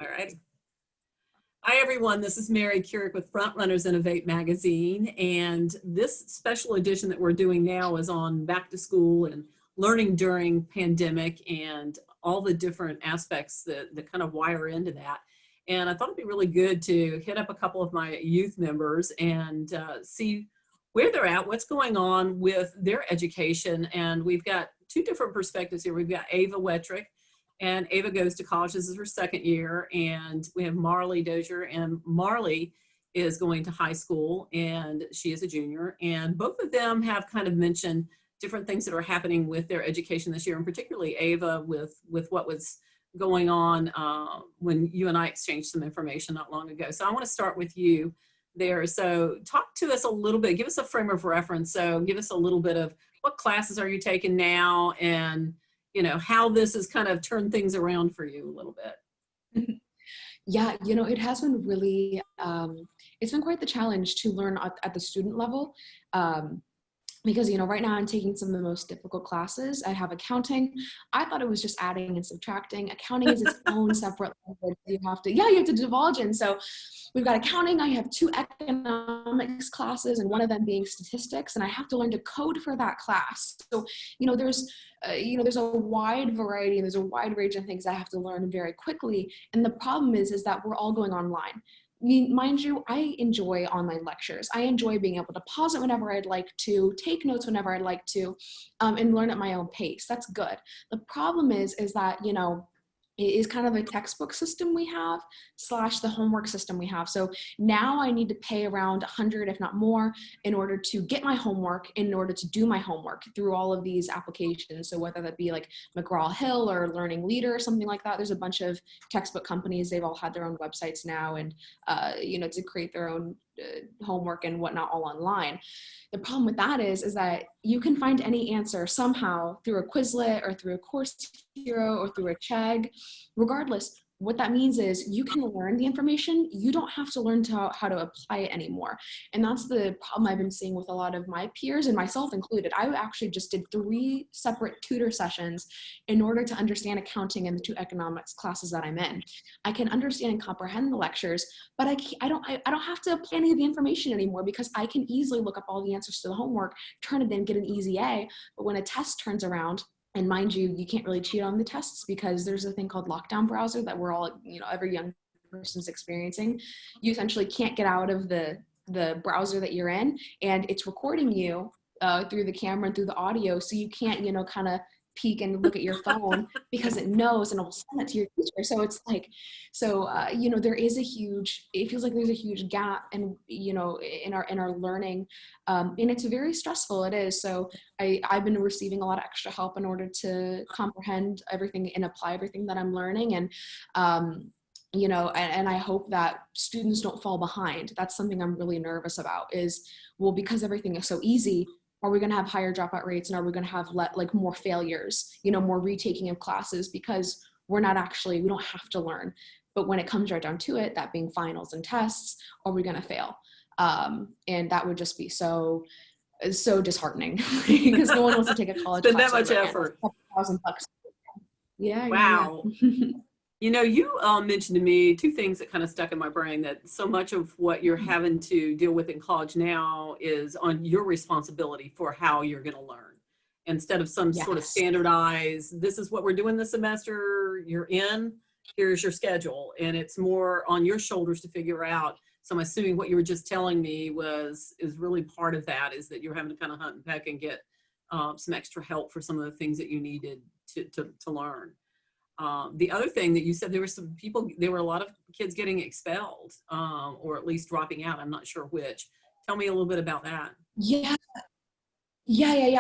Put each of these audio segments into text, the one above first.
All right. Hi, everyone. This is Mary Kurek with Frontrunners Innovate magazine. And this special edition that we're doing now is on back to school and learning during pandemic and all the different aspects that kind of wire into that. And I thought it'd be really good to hit up a couple of my youth members and see where they're at, what's going on with their education. And we've got two different perspectives here. We've got Ava Wettrick, and Ava goes to college. This is her second year. And we have Marley Dozier, and Marley is going to high school and she is a junior. And both of them have kind of mentioned different things that are happening with their education this year, and particularly Ava with what was going on when you and I exchanged some information not long ago. So I want to start with you there. So talk to us a little bit, give us a frame of reference. So give us a little bit of what classes are you taking now, and you know, how this has kind of turned things around for you a little bit. Yeah, you know, it has been really, it's been quite the challenge to learn at the student level. Because, you know, right now I'm taking some of the most difficult classes. I have accounting. I thought it was just adding and subtracting. Accounting is its own separate language. You have to divulge in. So we've got accounting. I have 2 economics classes and one of them being statistics, and I have to learn to code for that class. So, you know, there's a wide variety and there's a wide range of things I have to learn very quickly. And the problem is that we're all going online. Mind you, I enjoy online lectures. I enjoy being able to pause it whenever I'd like to, take notes whenever I'd like to, and learn at my own pace. That's good. The problem is that, you know, it is kind of a textbook system we have / the homework system we have. So now I need to pay around $100, if not more, in order to get my homework, in order to do my homework through all of these applications. So whether that be like McGraw-Hill or Learning Leader or something like that, there's a bunch of textbook companies. They've all had their own websites now, and you know, to create their own homework and whatnot all online. The problem with that is that you can find any answer somehow through a Quizlet or through a Course Hero or through a Chegg. Regardless, what that means is you can learn the information. You don't have to learn how to apply it anymore. And that's the problem I've been seeing with a lot of my peers, and myself included. I actually just did 3 separate tutor sessions in order to understand accounting in the 2 economics classes that I'm in. I can understand and comprehend the lectures, but I don't have to apply any of the information anymore, because I can easily look up all the answers to the homework, turn it in, get an easy A. But when a test turns around, and mind you, you can't really cheat on the tests because there's a thing called lockdown browser that we're all, you know, every young person's experiencing. You essentially can't get out of the browser that you're in, and it's recording you through the camera and through the audio. So you can't, you know, kind of peek and look at your phone because it knows and it will send it to your teacher. So it's like, you know, it feels like there's a huge gap in, you know, in our learning. And it's very stressful. It is. So I've been receiving a lot of extra help in order to comprehend everything and apply everything that I'm learning. And, you know, and I hope that students don't fall behind. That's something I'm really nervous about is, well, because everything is so easy, are we going to have higher dropout rates, and are we going to have more failures, you know, more retaking of classes, because we don't have to learn. But when it comes right down to it, that being finals and tests, are we going to fail? And that would just be so disheartening because no one wants to take a college class. That much effort. $1,000. Yeah. Wow. Yeah. You know, you mentioned to me 2 things that kind of stuck in my brain, that so much of what you're having to deal with in college now is on your responsibility for how you're going to learn. Instead of some sort of standardized, this is what we're doing this semester, you're in, here's your schedule. And it's more on your shoulders to figure out. So I'm assuming what you were just telling me is really part of that, is that you're having to kind of hunt and peck and get some extra help for some of the things that you needed to learn. The other thing that you said, there were a lot of kids getting expelled, or at least dropping out. I'm not sure which. Tell me a little bit about that. Yeah.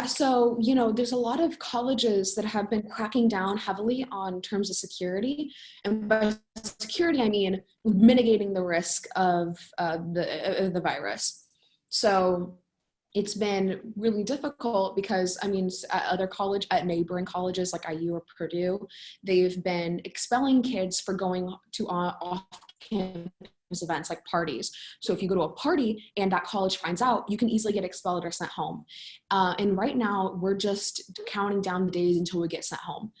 So, you know, there's a lot of colleges that have been cracking down heavily on terms of security. And by security, I mean mitigating the risk of the virus. So it's been really difficult because, I mean, at neighboring colleges like IU or Purdue, they've been expelling kids for going to off campus events like parties. So if you go to a party and that college finds out, you can easily get expelled or sent home. And right now we're just counting down the days until we get sent home.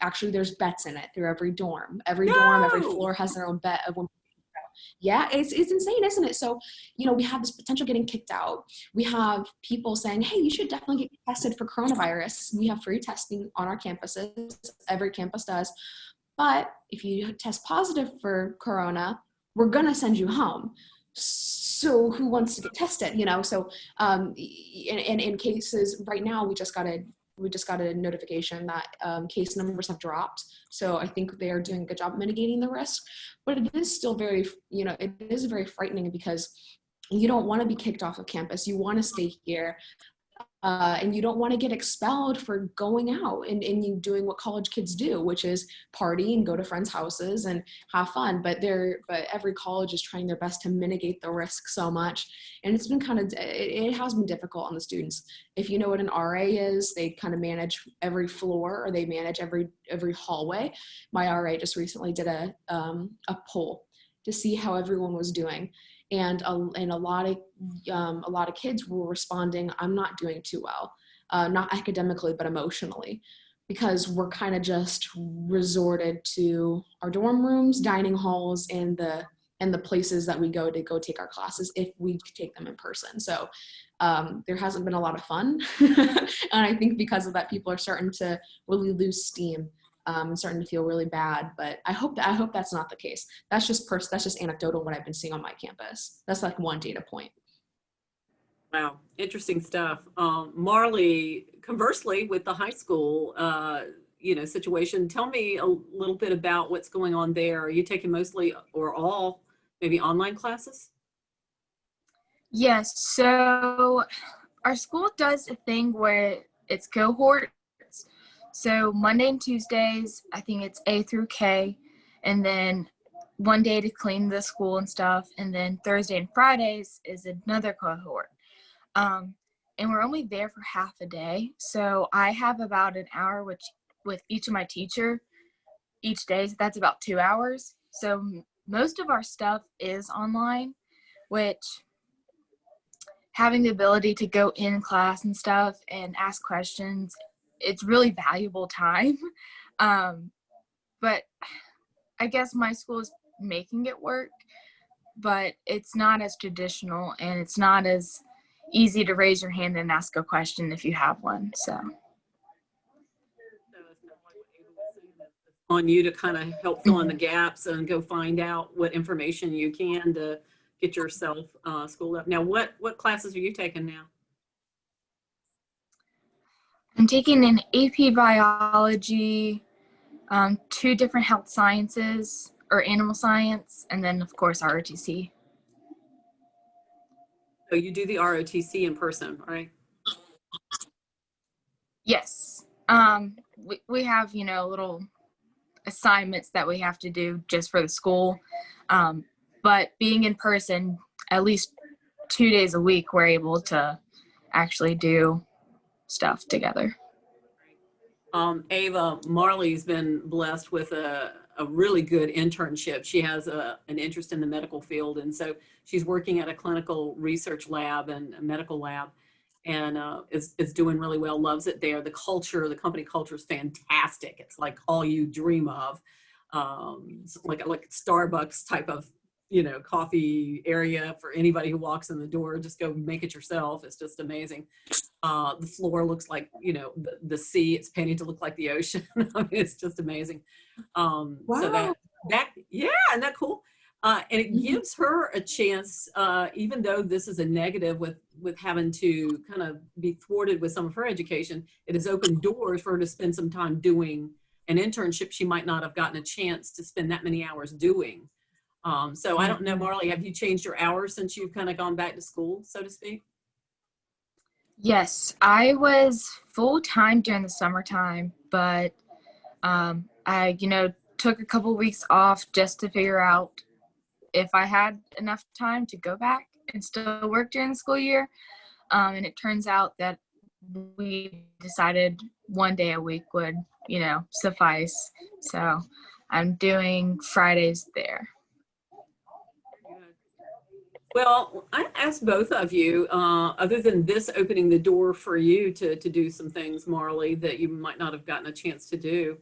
Actually, there's bets in it through every dorm. Every dorm, every floor has their own bet of when. Yeah, it's insane, isn't it? So, we have this potential getting kicked out. We have people saying, hey, you should definitely get tested for coronavirus. We have free testing on our campuses. Every campus does. But if you test positive for corona, we're going to send you home. So who wants to get tested? So in cases right now, we just got a notification that case numbers have dropped. So I think they are doing a good job mitigating the risk, but it is still very frightening because you don't want to be kicked off of campus. You want to stay here. And you don't want to get expelled for going out and you doing what college kids do, which is party and go to friends' houses and have fun. But every college is trying their best to mitigate the risk so much. And it's been it has been difficult on the students. If you know what an RA is, they kind of manage every floor or they manage every hallway. My RA just recently did a poll to see how everyone was doing. And a lot of kids were responding, I'm not doing too well, not academically, but emotionally, because we're kind of just resorted to our dorm rooms, dining halls, and the places that we go to go take our classes if we take them in person. So there hasn't been a lot of fun. And I think because of that, people are starting to really lose steam. And starting to feel really bad, but I hope that's not the case. That's just anecdotal what I've been seeing on my campus. That's like one data point. Wow, interesting stuff. Marley, conversely, with the high school, situation, tell me a little bit about what's going on there. Are you taking mostly or all maybe online classes? Yes. So our school does a thing where it's cohort. So Monday and Tuesdays, I think it's A through K, and then one day to clean the school and stuff, and then Thursday and Fridays is another cohort. And we're only there for half a day, so I have about an hour with each of my teacher each day, so that's about 2 hours. So most of our stuff is online, which having the ability to go in class and stuff and ask questions, it's really valuable time. But I guess my school is making it work, but it's not as traditional and it's not as easy to raise your hand and ask a question if you have one. So on you to kind of help fill in the gaps and go find out what information you can to get yourself schooled up. Now, what classes are you taking now? I'm taking an AP biology, 2 different health sciences or animal science, and then of course ROTC. So you do the ROTC in person, right? Yes. We have, little assignments that we have to do just for the school. But being in person, at least 2 days a week, we're able to actually do stuff together. Ava, Marley's been blessed with a really good internship. She has an interest in the medical field, and so she's working at a clinical research lab and a medical lab, and is doing really well, loves it there. The company culture is fantastic. It's like all you dream of, like Starbucks type of, coffee area for anybody who walks in the door. Just go make it yourself. It's just amazing. The floor looks like, the sea. It's painted to look like the ocean. I mean, it's just amazing. Wow. So yeah, isn't that cool? And it gives her a chance, even though this is a negative with having to kind of be thwarted with some of her education, it has opened doors for her to spend some time doing an internship she might not have gotten a chance to spend that many hours doing. So I don't know, Marley, have you changed your hours since you've kind of gone back to school, so to speak? Yes, I was full-time during the summertime, but I, took a couple weeks off just to figure out if I had enough time to go back and still work during the school year. And it turns out that we decided 1 day a week would, suffice. So I'm doing Fridays there. Well, I asked both of you, other than this opening the door for you to do some things, Marley, that you might not have gotten a chance to do,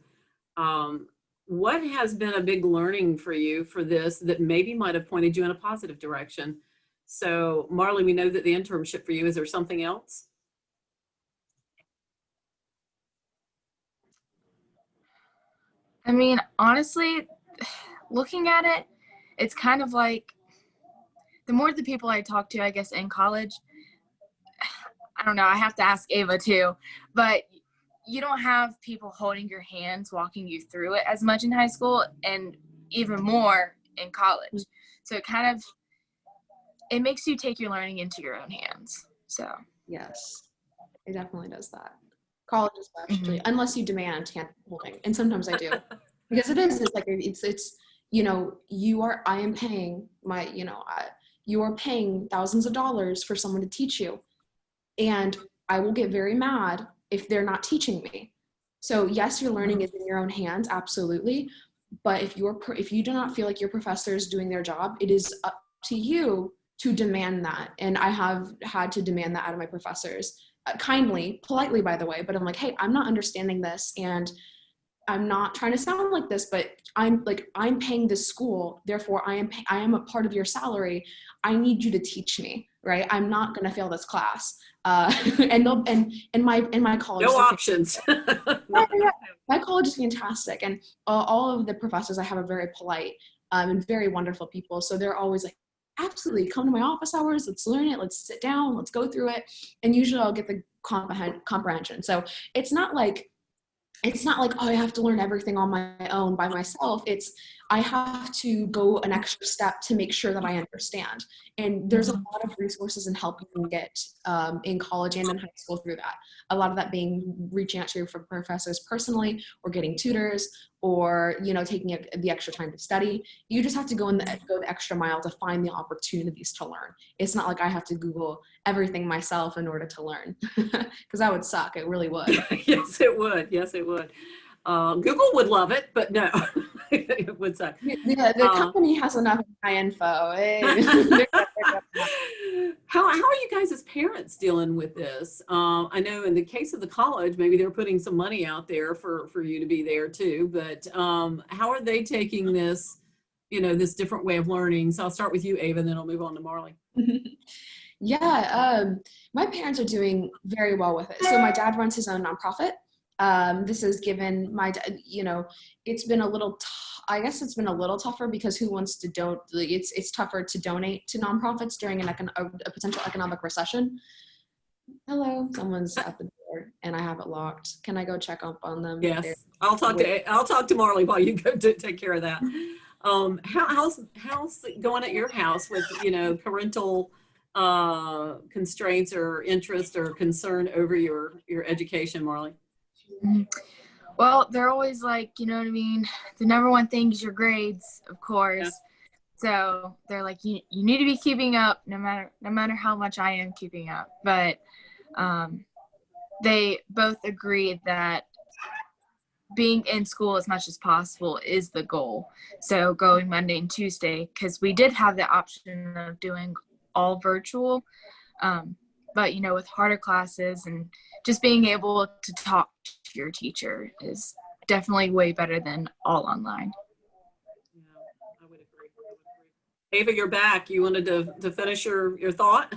um, what has been a big learning for you for this that maybe might have pointed you in a positive direction? So, Marley, we know that the internship for you, is there something else? I mean, honestly, looking at it, it's kind of like the more the people I talk to, I guess, in college, I don't know, I have to ask Ava too, but you don't have people holding your hands, walking you through it as much in high school and even more in college. So it makes you take your learning into your own hands. So, Yes, it definitely does that. College especially, unless you demand hand holding, and sometimes I do, because it's like it's you know I am paying my you are paying thousands of dollars for someone to teach you, and I will get very mad if they're not teaching me. So yes, your learning is in your own hands, absolutely, but if you do not feel like your professor is doing their job, it is up to you to demand that. And I have had to demand that out of my professors, kindly, politely, by the way, but I'm like, hey, I'm not understanding this, and I'm not trying to sound like this, but I'm paying this school, therefore I am a part of your salary. I need you to teach me, right? I'm not going to fail this class. And my college, No options. my college is fantastic, and all of the professors I have are very polite and very wonderful people. So they're always like, absolutely, come to my office hours. Let's learn it. Let's sit down. Let's go through it. And usually I'll get the comprehension. So it's not like, oh, I have to learn everything on my own by myself. It's I have to go an extra step to make sure that I understand. And there's a lot of resources and help you can get in college and in high school through that. A lot of that being reaching out to your professors personally, or getting tutors, or taking the extra time to study. You just have to go the extra mile to find the opportunities to learn. It's not like I have to Google everything myself in order to learn, because that would suck. It really would. Yes, it would. Yes, it would. Google would love it, but no, it would suck. Yeah, the company has enough of my info. How are you guys as parents dealing with this? I know in the case of the college, maybe they're putting some money out there for you to be there too, but how are they taking this, this different way of learning? So I'll start with you, Ava, and then I'll move on to Marley. Yeah, my parents are doing very well with it. So my dad runs his own nonprofit. This has given my, it's been a little, I guess it's been a little tougher, because who wants to it's tougher to donate to nonprofits during a potential economic recession. Hello, someone's at the door and I have it locked. Can I go check up on them? Yes, I'll talk to Marley while you go to take care of that. How's it going at your house with, parental constraints or interest or concern over your education, Marley? Well, they're always like, you know what I mean? The number one thing is your grades, of course. Yeah. So they're like, you need to be keeping up no matter how much I am keeping up. But they both agree that being in school as much as possible is the goal. So going Monday and Tuesday, because we did have the option of doing all virtual. But, with harder classes and just being able to talk to your teacher is definitely way better than all online. Yeah, I would agree. Ava, you're back. You wanted to finish your thought?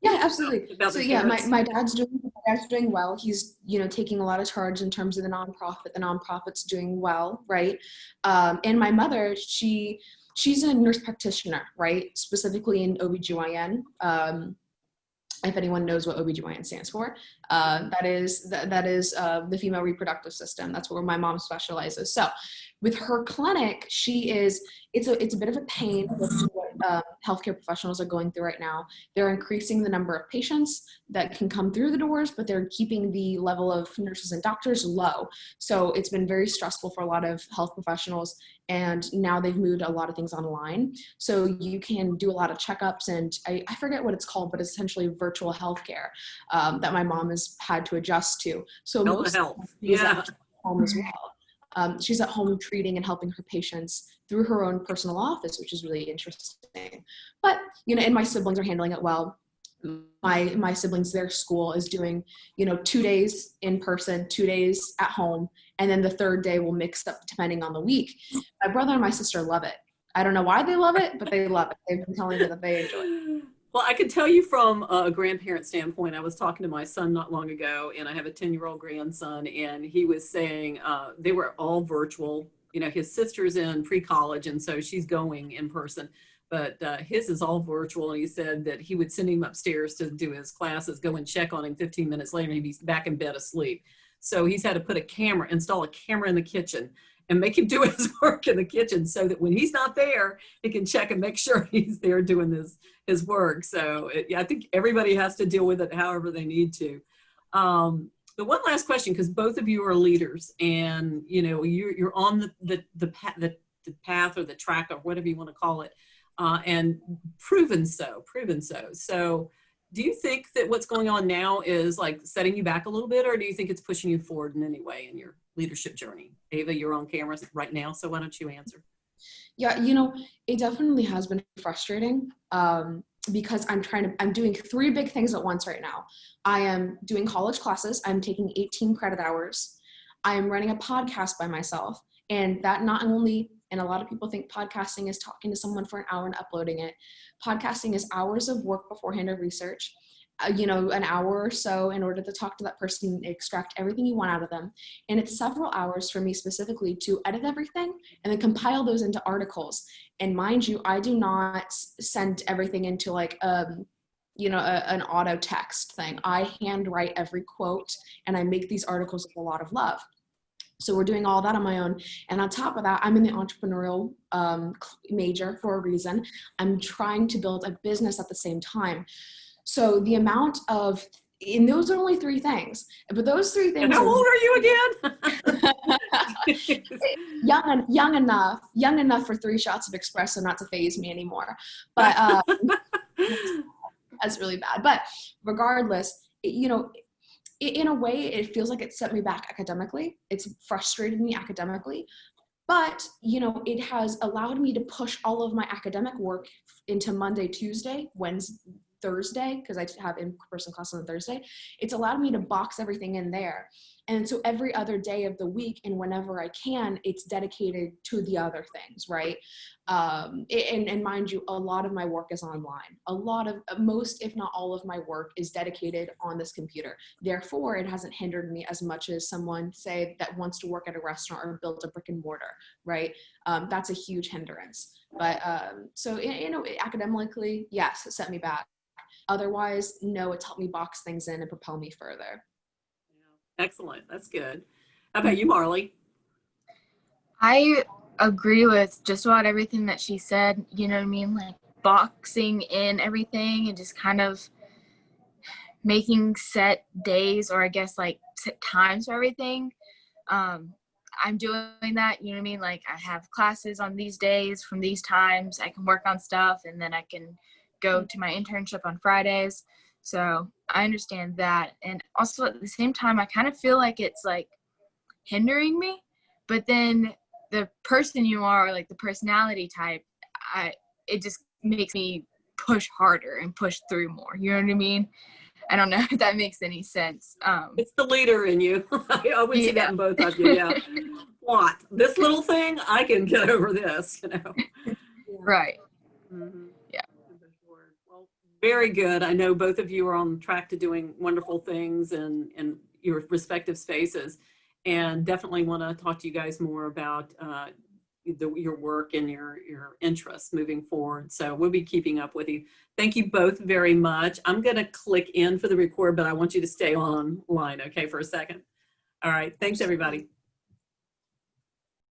Yeah, absolutely. So yeah, my dad's doing well. He's, taking a lot of charge in terms of the nonprofit. The nonprofit's doing well, right? And my mother, she's a nurse practitioner, right? Specifically in OBGYN. If anyone knows what OBGYN stands for, that is the female reproductive system. That's where my mom specializes. So with her clinic, it's a bit of a pain with what healthcare professionals are going through right now. They're increasing the number of patients that can come through the doors, but they're keeping the level of nurses and doctors low. So it's been very stressful for a lot of health professionals. And now they've moved a lot of things online. So you can do a lot of checkups, and I forget what it's called, but it's essentially virtual healthcare that my mom has had to adjust to. So most health. Yeah. home as well. She's at home treating and helping her patients through her own personal office, which is really interesting. But, and my siblings are handling it well. My siblings, their school is doing, 2 days in person, 2 days at home, and then the third day will mix up depending on the week. My brother and my sister love it. I don't know why they love it, but they love it. They've been telling me that they enjoy it. Well, I can tell you from a grandparent standpoint, I was talking to my son not long ago, and I have a 10-year-old grandson, and he was saying they were all virtual. His sister's in pre-college, and so she's going in person, but his is all virtual. And he said that he would send him upstairs to do his classes, go and check on him 15 minutes later, and he'd be back in bed asleep. So he's had to install a camera in the kitchen and make him do his work in the kitchen so that when he's not there, he can check and make sure he's there doing his work. So I think everybody has to deal with it however they need to. The one last question, because both of you are leaders, and you're on the path or the track or whatever you want to call it, and proven so. So do you think that what's going on now is like setting you back a little bit, or do you think it's pushing you forward in any way in your leadership journey? Ava, you're on camera right now, so why don't you answer? Yeah, it definitely has been frustrating because I'm doing 3 big things at once right now. I am doing college classes. I'm taking 18 credit hours. I am running a podcast by myself, and that not only, and a lot of people think podcasting is talking to someone for an hour and uploading it. Podcasting is hours of work beforehand of research, an hour or so in order to talk to that person, extract everything you want out of them. And it's several hours for me specifically to edit everything and then compile those into articles. And mind you, I do not send everything into like, an auto text thing. I handwrite every quote, and I make these articles with a lot of love. So we're doing all that on my own. And on top of that, I'm in the entrepreneurial major for a reason. I'm trying to build a business at the same time. So the amount of, and those are only 3 things, but those 3 things. And how old are you again? young enough for 3 shots of espresso not to faze me anymore. But that's really bad. But regardless, in a way, it feels like it set me back academically. It's frustrated me academically, but, it has allowed me to push all of my academic work into Monday, Tuesday, Wednesday, Thursday, because I have in-person class on Thursday. It's allowed me to box everything in there. And so every other day of the week and whenever I can, it's dedicated to the other things, right? And mind you, a lot of my work is online. Most, if not all of my work is dedicated on this computer. Therefore, it hasn't hindered me as much as someone, say, that wants to work at a restaurant or build a brick and mortar, right? That's a huge hindrance. But so, academically, yes, it set me back. Otherwise, no, it's helped me box things in and propel me further. Excellent. That's good. How about you, Marley? I agree with just about everything that she said. You know what I mean? Like boxing in everything and just kind of making set days, or I guess like set times for everything. I'm doing that, you know what I mean? Like I have classes on these days from these times. I can work on stuff, and then I can go to my internship on Fridays. So I understand that. And also at the same time, I kind of feel like it's like hindering me, but then the person you are, like the personality type, it just makes me push harder and push through more. You know what I mean? I don't know if that makes any sense. It's the leader in you. I always see that in both of you. Yeah. What? This little thing, I can get over this, Right. Mm-hmm. Yeah. Well, very good. I know both of you are on track to doing wonderful things in your respective spaces, and definitely want to talk to you guys more about your work and your interests moving forward. So we'll be keeping up with you. Thank you both very much. I'm going to click in for the record, but I want you to stay online, okay, for a second. All right. Thanks, everybody.